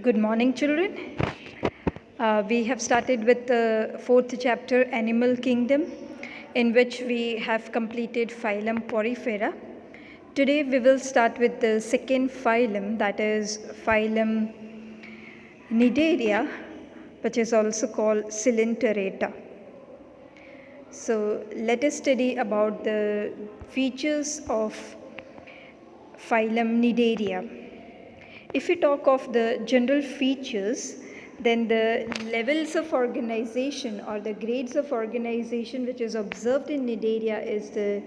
Good morning, children. We have started with the fourth chapter, Animal Kingdom, in which we have completed phylum Porifera. Today we will start with the second phylum, that is phylum Cnidaria, which is also called Coelenterata. So let us study about the features of phylum Cnidaria. If we talk of the general features, then the levels of organization or the grades of organization which is observed in Cnidaria is the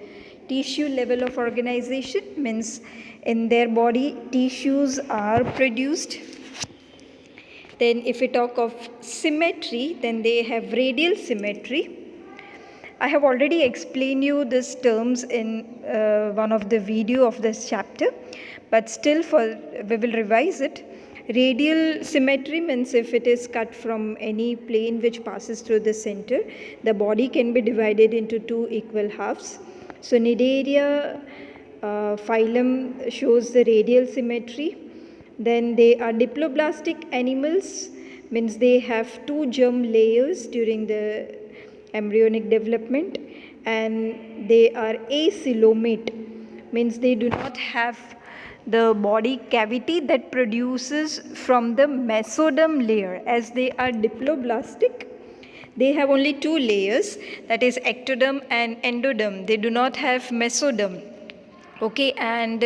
tissue level of organization, means in their body tissues are produced. Then if we talk of symmetry, then they have radial symmetry. I have already explained you these terms in one of the video of this chapter, but still we will revise it. Radial symmetry means if it is cut from any plane which passes through the center, the body can be divided into two equal halves. So Cnidaria phylum shows the radial symmetry. Then they are diploblastic animals, means they have two germ layers during the embryonic development, and they are acoelomate, means they do not have the body cavity that produces from the mesoderm layer. As they are diploblastic, they have only two layers, that is ectoderm and endoderm. They do not have mesoderm. Okay, and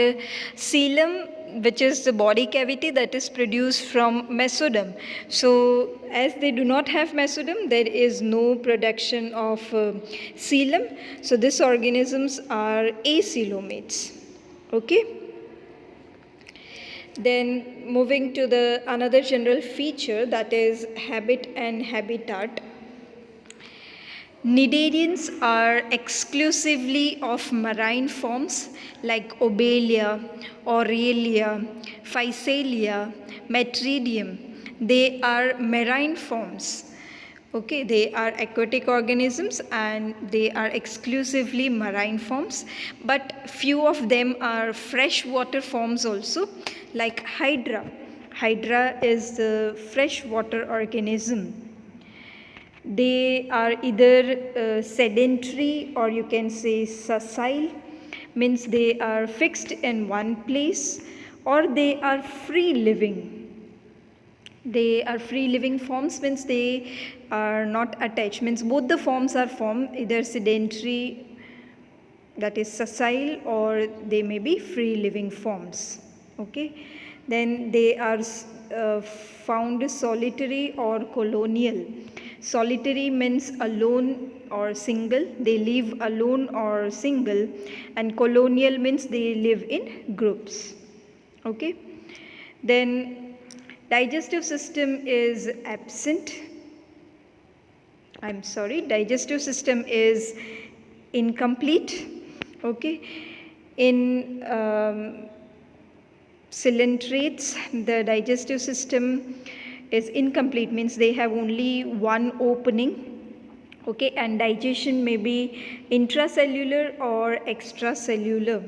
coelom, which is the body cavity that is produced from mesoderm. So as they do not have mesoderm, there is no production of coelom. So these organisms are acoelomates. Okay. Then moving to the another general feature, that is habit and habitat. Cnidarians are exclusively of marine forms like Obelia, Aurelia, Physalia, Metridium. They are marine forms. Okay, they are aquatic organisms and they are exclusively marine forms, but few of them are freshwater forms also, like Hydra. Hydra is the freshwater organism. They are either sedentary or you can say sessile, means they are fixed in one place, or they are free living. They are free living forms, means they are not attached, means both the forms are formed, either sedentary, that is sessile, or they may be free living forms. Okay, then they are found solitary or colonial. Solitary means alone or single, they live alone or single, and colonial means they live in groups. Okay, then digestive system is absent. Digestive system is incomplete. Okay, in coelentrates, the digestive system is incomplete, means they have only one opening. Okay, and digestion may be intracellular or extracellular.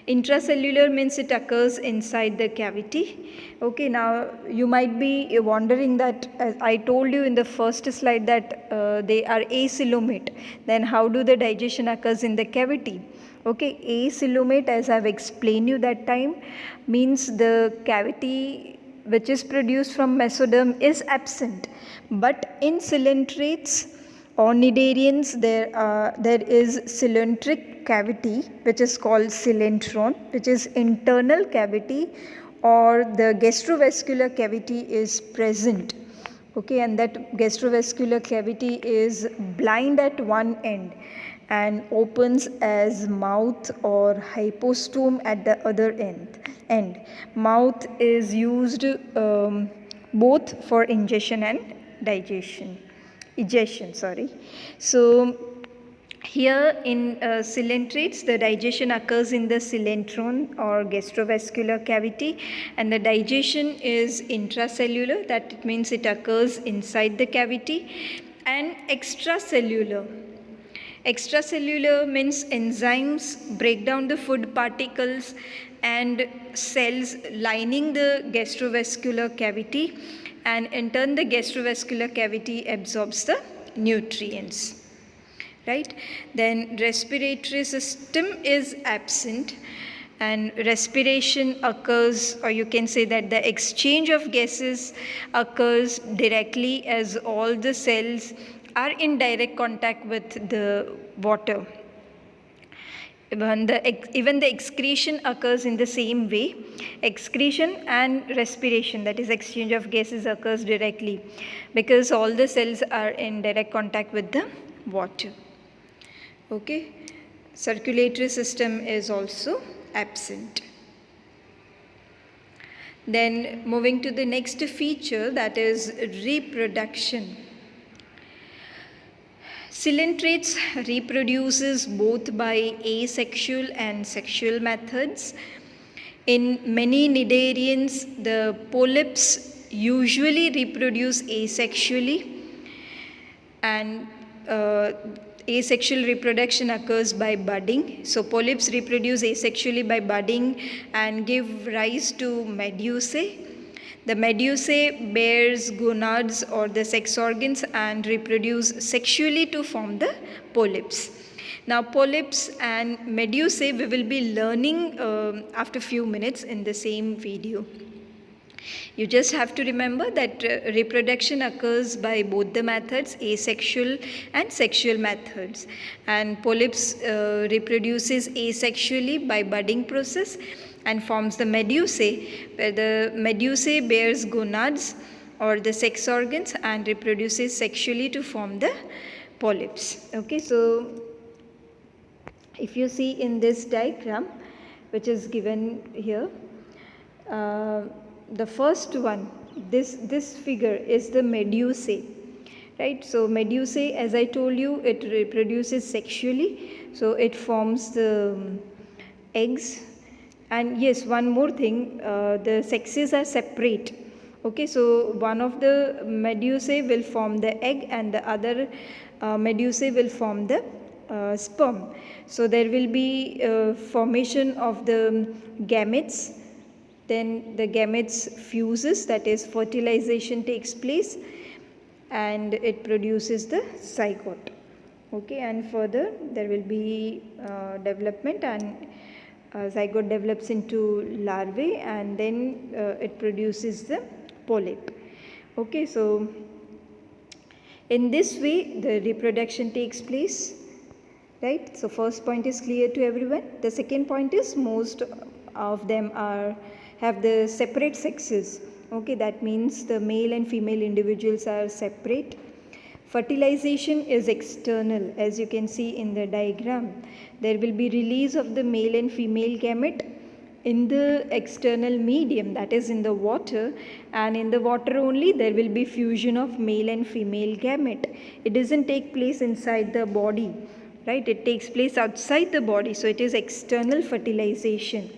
Intracellular means it occurs inside the cavity. Okay, now you might be wondering that, as I told you in the first slide, that they are acoelomate. Then how do the digestion occurs in the cavity? Okay, acoelomate, as I have explained you that time, means the cavity which is produced from mesoderm is absent, but in coelentrates or cnidarians there is coelentric cavity which is called coelentron, which is internal cavity, or the gastrovascular cavity is present. Okay, and that gastrovascular cavity is blind at one end and opens as mouth or hypostome at the other end. Mouth is used both for ingestion and egestion. So here in coelentrates, the digestion occurs in the coelentron or gastrovascular cavity, and the digestion is intracellular, that it means it occurs inside the cavity, and extracellular. Extracellular means enzymes break down the food particles and cells lining the gastrovascular cavity, and in turn the gastrovascular cavity absorbs the nutrients, right? Then respiratory system is absent, and respiration occurs, or you can say that the exchange of gases occurs directly as all the cells are in direct contact with the water. Even the excretion occurs in the same way. Excretion and respiration, that is exchange of gases, occurs directly because all the cells are in direct contact with the water. Okay, circulatory system is also absent. Then moving to the next feature, that is reproduction. Coelentrates reproduces both by asexual and sexual methods. In many cnidarians, the polyps usually reproduce asexually, and asexual reproduction occurs by budding. So polyps reproduce asexually by budding and give rise to medusae. The medusae bears gonads or the sex organs and reproduce sexually to form the polyps. Now polyps and medusae we will be learning after few minutes in the same video. You just have to remember that reproduction occurs by both the methods, asexual and sexual methods, and polyps reproduces asexually by budding process and forms the medusae, where the medusae bears gonads or the sex organs and reproduces sexually to form the polyps. Okay, so if you see in this diagram which is given here, the first one, this figure is the medusae, right? So medusae, as I told you, it reproduces sexually, so it forms the eggs. And yes, one more thing, the sexes are separate. Okay, so one of the medusae will form the egg and the other medusae will form the sperm. So there will be formation of the gametes. Then the gametes fuses, that is fertilization takes place, and it produces the zygote. Okay, and further there will be development, and zygote develops into larvae, and then it produces the polyp. Okay, so in this way the reproduction takes place, right? So first point is clear to everyone. The second point is most of them have the separate sexes. Okay, that means the male and female individuals are separate. Fertilization is external, as you can see in the diagram. There will be release of the male and female gamete in the external medium, that is in the water, and in the water only there will be fusion of male and female gamete. It doesn't take place inside the body, right? It takes place outside the body, so it is external fertilization.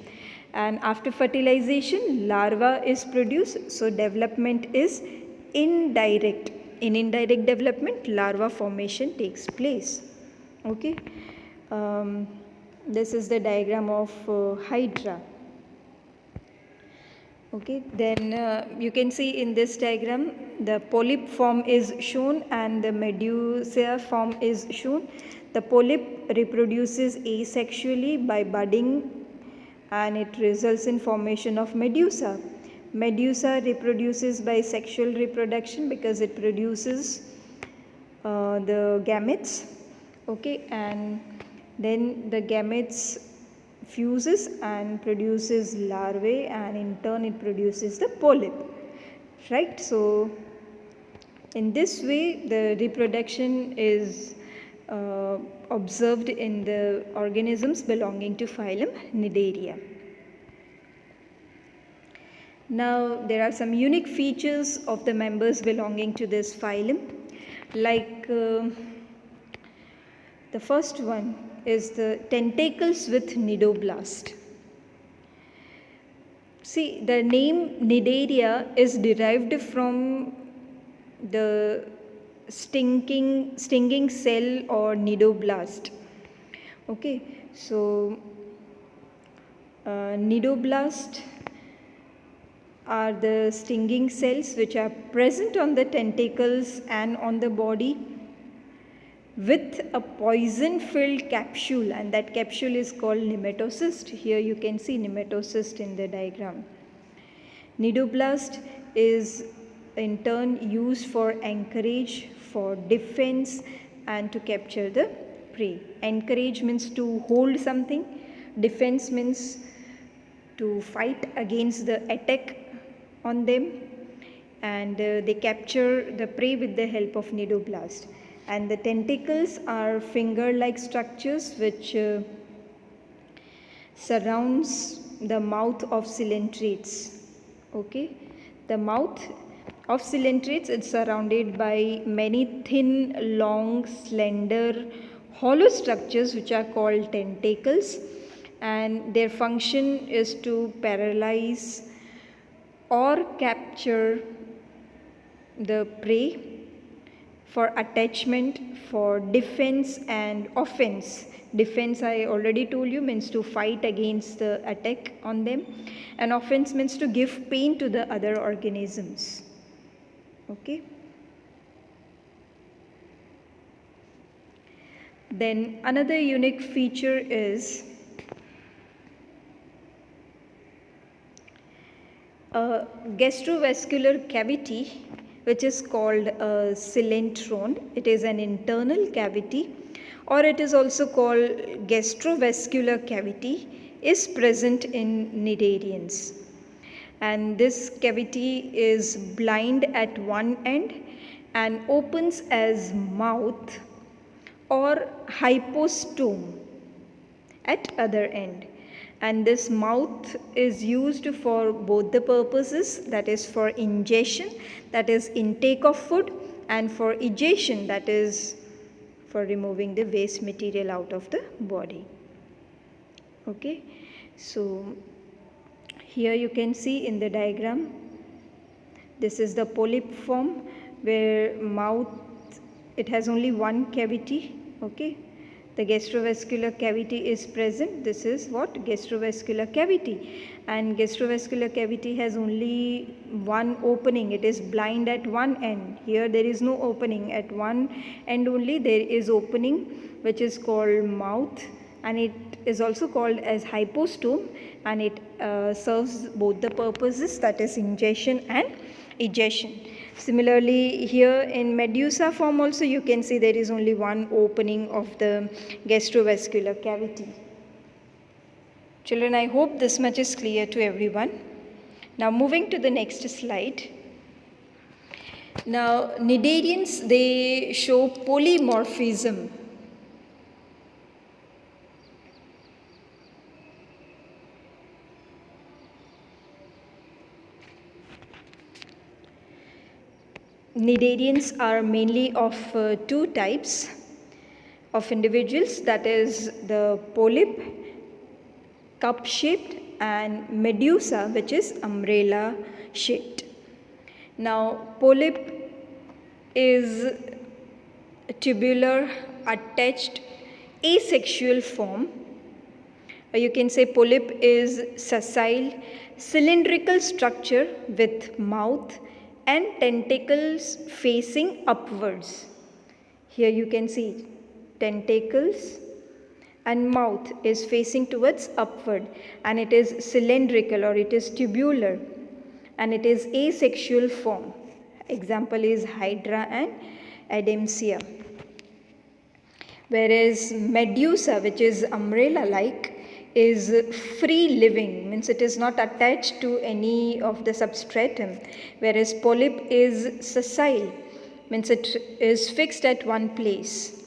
And after fertilization, larva is produced, so development is indirect. In indirect development, larva formation takes place. Okay, this is the diagram of hydra. Okay, then you can see in this diagram the polyp form is shown and the medusa form is shown. The polyp reproduces asexually by budding, and it results in formation of medusa. Medusa reproduces by sexual reproduction because it produces the gametes. Okay, and then the gametes fuses and produces larvae, and in turn it produces the polyp, right? So in this way the reproduction is observed in the organisms belonging to phylum Cnidaria. Now there are some unique features of the members belonging to this phylum, like the first one is the tentacles with cnidoblast. See, the name Cnidaria is derived from the stinging cell or cnidoblast. Okay, so Nidoblast are the stinging cells which are present on the tentacles and on the body with a poison filled capsule, and that capsule is called nematocyst. Here you can see nematocyst in the diagram. Nidoblast is in turn used for anchorage, for defense, and to capture the prey. Anchorage means to hold something, defense means to fight against the attack on them, and they capture the prey with the help of nidoblast. And the tentacles are finger-like structures which surrounds the mouth of coelentrates. Okay, the mouth of coelentrates is surrounded by many thin, long, slender, hollow structures which are called tentacles, and their function is to paralyze or capture the prey, for attachment, for defense and offense. Defense, I already told you, means to fight against the attack on them, and offense means to give pain to the other organisms. Okay. Then another unique feature is a gastrovascular cavity which is called a coelentron. It is an internal cavity, or it is also called gastrovascular cavity, is present in cnidarians. And this cavity is blind at one end and opens as mouth or hypostome at other end. And this mouth is used for both the purposes, that is for ingestion, that is intake of food, and for egestion, that is for removing the waste material out of the body. Okay, so here you can see in the diagram, this is the polyp form where mouth, it has only one cavity. Okay, the gastrovascular cavity is present. This is what? Gastrovascular cavity. And gastrovascular cavity has only one opening. It is blind at one end. Here there is no opening. At one end only there is opening, which is called mouth, and it is also called as hypostome, and it serves both the purposes, that is ingestion and egestion. Similarly, here in medusa form also you can see there is only one opening of the gastrovascular cavity. Children, I hope this much is clear to everyone. Now moving to the next slide. Now cnidarians, they show polymorphism. Cnidarians are mainly of two types of individuals, that is the polyp, cup shaped, and medusa, which is umbrella shaped. Now polyp is tubular, attached, asexual form. You can say polyp is sessile, cylindrical structure with mouth and tentacles facing upwards. Here you can see tentacles and mouth is facing towards upward, and it is cylindrical or it is tubular, and it is asexual form. Example is hydra and adamsia. Whereas medusa, which is umbrella like, is free living, means it is not attached to any of the substratum, whereas polyp is sessile, means it is fixed at one place.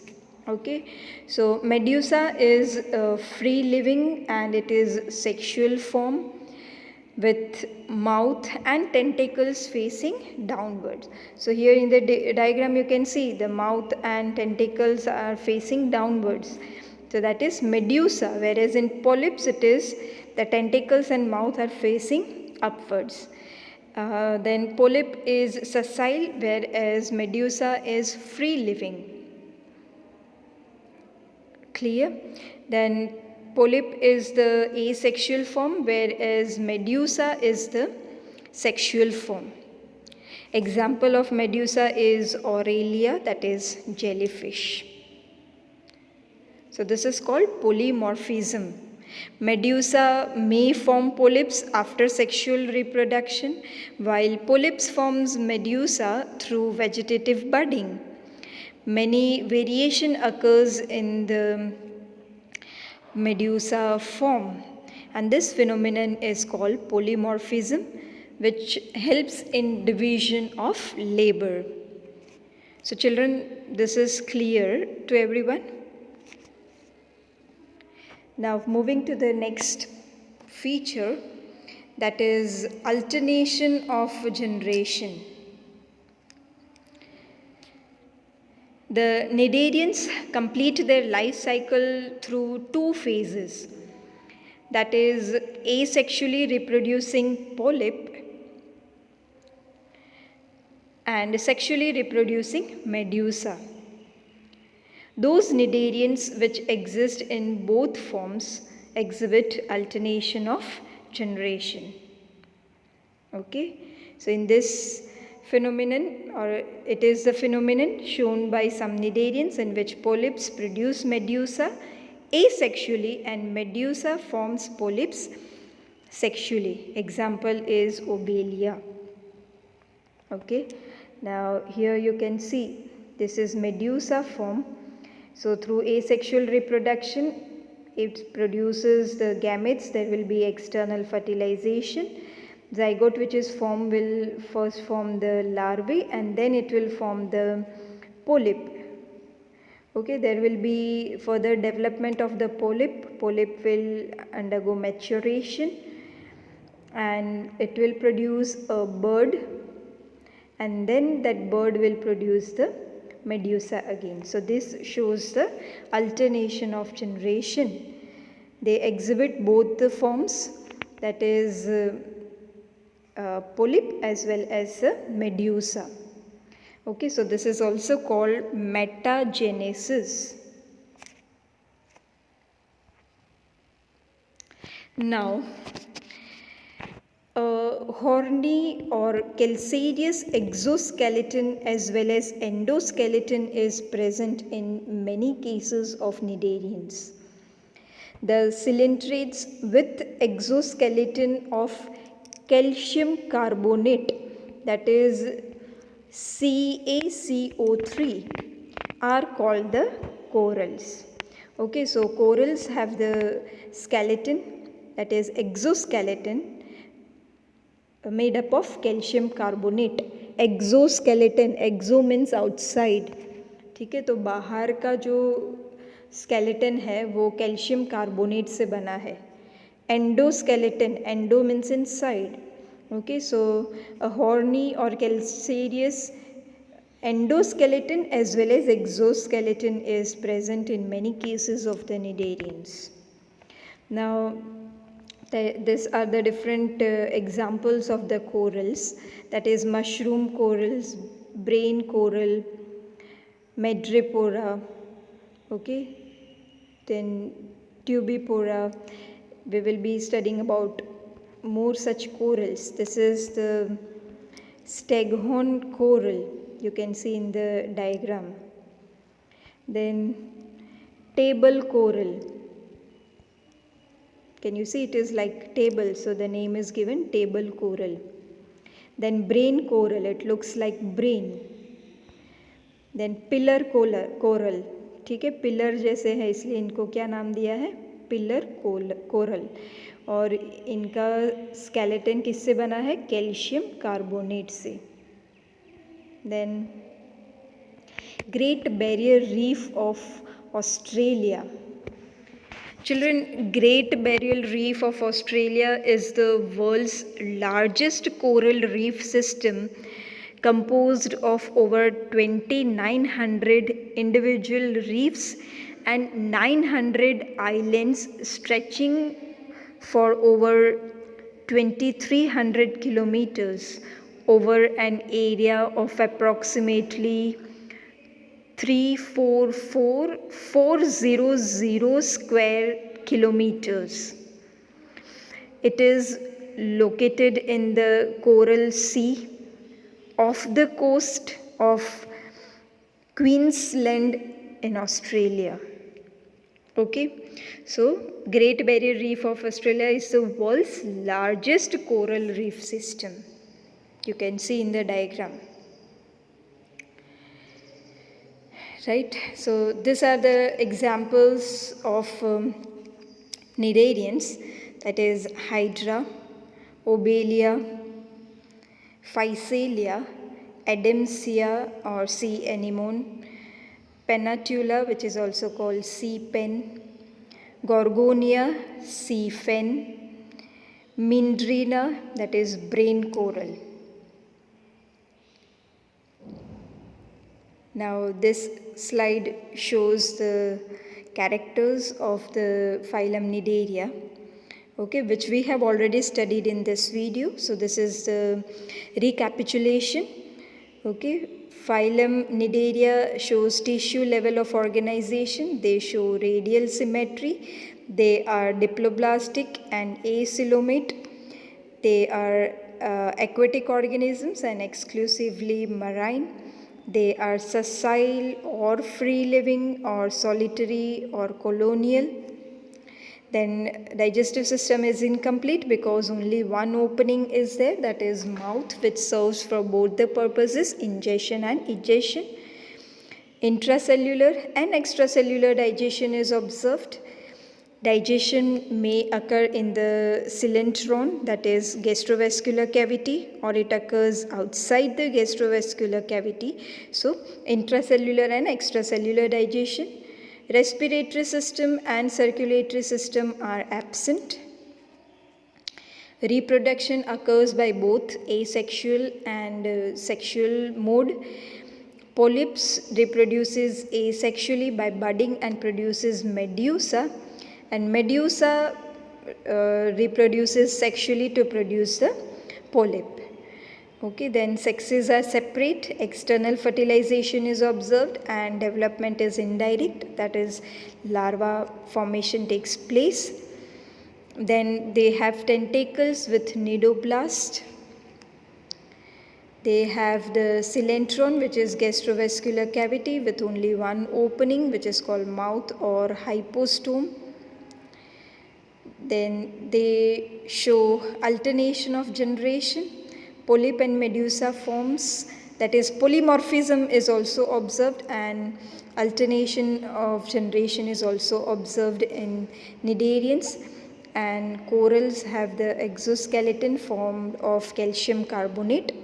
Okay, so medusa is free living and it is sexual form with mouth and tentacles facing downwards. So here in the diagram you can see the mouth and tentacles are facing downwards. So that is medusa, whereas in polyps it is the tentacles and mouth are facing upwards. Then polyp is sessile, whereas medusa is free living. Clear? Then polyp is the asexual form, whereas medusa is the sexual form. Example of medusa is Aurelia, that is jellyfish. So this is called polymorphism. Medusa may form polyps after sexual reproduction, while polyps forms medusa through vegetative budding. Many variation occurs in the medusa form, and this phenomenon is called polymorphism, which helps in division of labor. So children, this is clear to everyone? Now moving to the next feature, that is alternation of generation. The cnidarians complete their life cycle through two phases, that is asexually reproducing polyp and sexually reproducing medusa. Those cnidarians which exist in both forms exhibit alternation of generation. Okay, so in this phenomenon, or it is the phenomenon shown by some cnidarians in which polyps produce medusa asexually and medusa forms polyps sexually. Example is Obelia. Okay, now here you can see this is medusa form. So through asexual reproduction, it produces the gametes. There will be external fertilization. Zygote which is formed will first form the larvae and then it will form the polyp. Okay, there will be further development of the polyp. Polyp will undergo maturation and it will produce a bird, and then that bird will produce the medusa again. So this shows the alternation of generation. They exhibit both the forms, that is polyp as well as medusa. Okay, so this is also called metagenesis. Now, a horny or calcareous exoskeleton as well as endoskeleton is present in many cases of cnidarians. The coelentrates with exoskeleton of calcium carbonate, that is CaCO3, are called the corals. Okay, so corals have the skeleton, that is exoskeleton, made up of calcium carbonate. Exoskeleton, exo means outside, ठीक है, तो बाहर का जो skeleton है वो calcium carbonate से बना है. Endoskeleton, endo means inside. Okay, so a horny or calcareous endoskeleton as well as exoskeleton is present in many cases of the cnidarians. Now, these are the different examples of the corals, that is mushroom corals, brain coral, madrepora, okay, then tubipora. We will be studying about more such corals. This is the staghorn coral, you can see in the diagram. Then table coral, can you see it is like table, so the name is given table coral. Then brain coral, it looks like brain. Then pillar coral, ठीक है, pillar जैसे है इसलिए इनको क्या नाम दिया है, पिलर कोरल. और इनका स्केलेटन किससे बना है, कैल्शियम कार्बोनेट से. Then Great Barrier Reef of Australia. Children, Great Barrier Reef of Australia is the world's largest coral reef system, composed of over 2,900 individual reefs and 900 islands stretching for over 2,300 kilometers over an area of approximately 344,400 square kilometers. It is located in the Coral Sea off the coast of Queensland in Australia. Okay, so Great Barrier Reef of Australia is the world's largest coral reef system. You can see in the diagram. Right, so these are the examples of cnidarians, that is Hydra, Obelia, Physalia, Adamsia or sea anemone, Pennatula, which is also called sea pen, Gorgonia, sea fen, Mindrina, that is brain coral. Now this slide shows the characters of the phylum Cnidaria, okay, which we have already studied in this video. So this is the recapitulation. Okay, phylum Cnidaria shows tissue level of organization. They show radial symmetry. They are diploblastic and acoelomate. They are aquatic organisms and exclusively marine. They are sessile or free living or solitary or colonial. Then digestive system is incomplete because only one opening is there, that is mouth, which serves for both the purposes, ingestion and egestion. Intracellular and extracellular digestion is observed. Digestion may occur in the cylindron, that is gastrovascular cavity, or it occurs outside the gastrovascular cavity. So intracellular and extracellular digestion. Respiratory system and circulatory system are absent. Reproduction occurs by both asexual and sexual mode. Polyps reproduces asexually by budding and produces medusa, and medusa reproduces sexually to produce the polyp. Okay, then sexes are separate, external fertilization is observed and development is indirect, that is larva formation takes place. Then they have tentacles with cnidoblast. They have the cylindron, which is gastrovascular cavity with only one opening, which is called mouth or hypostome. Then they show alternation of generation. Polyp and medusa forms, that is polymorphism is also observed, and alternation of generation is also observed in cnidarians. And corals have the exoskeleton formed of calcium carbonate.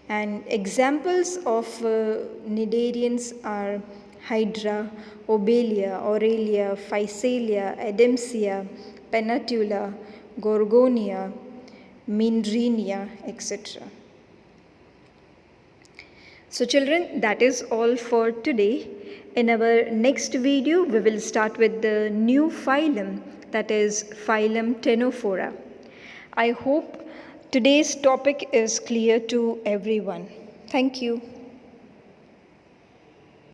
And examples of cnidarians are Hydra, Obelia, Aurelia, Physalia, Adamsia, Pennatula, Gorgonia, Mindrina, etc. So children, that is all for today. In our next video, we will start with the new phylum, that is phylum Ctenophora. I hope today's topic is clear to everyone. Thank you.